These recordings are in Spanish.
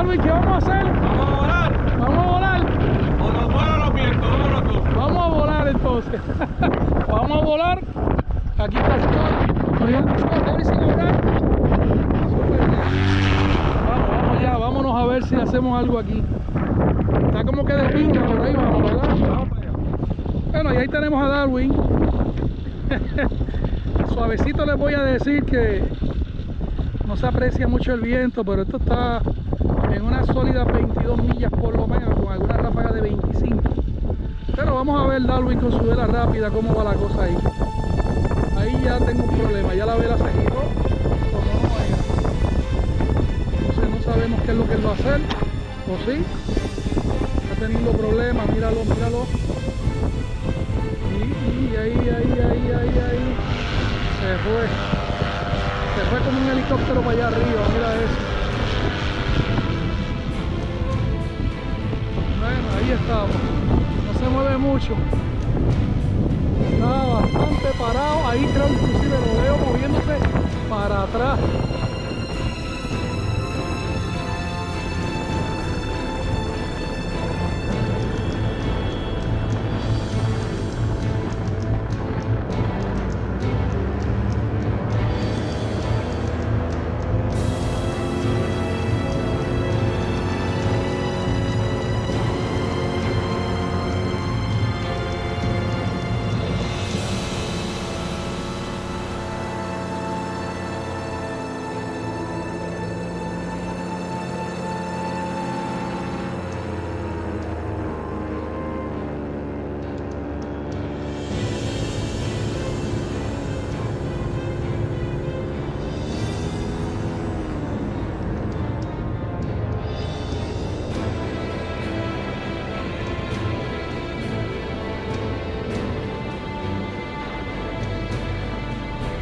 Darwin, ¿qué vamos a hacer? Vamos a volar. Vamos a volar. O nos vuelan los vientos, uno de los dos. Vamos a volar entonces. Vamos a volar. Aquí está Scott. Corriendo Scott, a ver si volar. Vamos ya, vámonos a ver si hacemos algo aquí. Está como que de pinga por ahí, vamos, ¿verdad? Bueno, y ahí tenemos a Darwin. Suavecito les voy a decir que no se aprecia mucho el viento, pero esto está en una sólida 22 millas por lo menos, con alguna ráfaga de 25. Pero vamos a ver Darwin con su vela rápida, cómo va la cosa ahí. Ahí ya tengo un problema, ya la vela se quitó, como no era. Entonces no sabemos qué es lo que él va a hacer, o sí. Está teniendo problemas, míralo, míralo. Y ahí. Se fue como un helicóptero para allá arriba, mira eso. Bueno, ahí estamos. No se mueve mucho. Está bastante parado. Ahí creo inclusive lo veo moviéndose para atrás.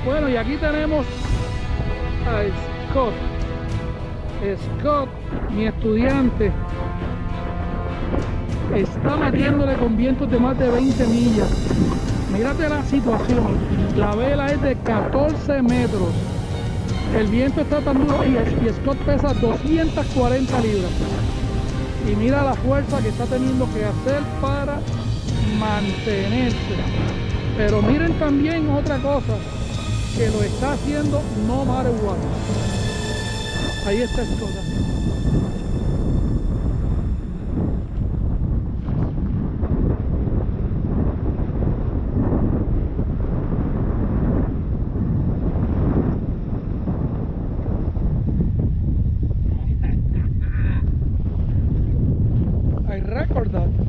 Bueno, y aquí tenemos a Scott. Scott, mi estudiante, está metiéndole con vientos de más de 20 millas. Mírate la situación. La vela es de 14 metros. El viento está tan duro y Scott pesa 240 libras. Y mira la fuerza que está teniendo que hacer para mantenerse. Pero miren también otra cosa, que lo está haciendo no matter what. Ahí está Scott. I record that.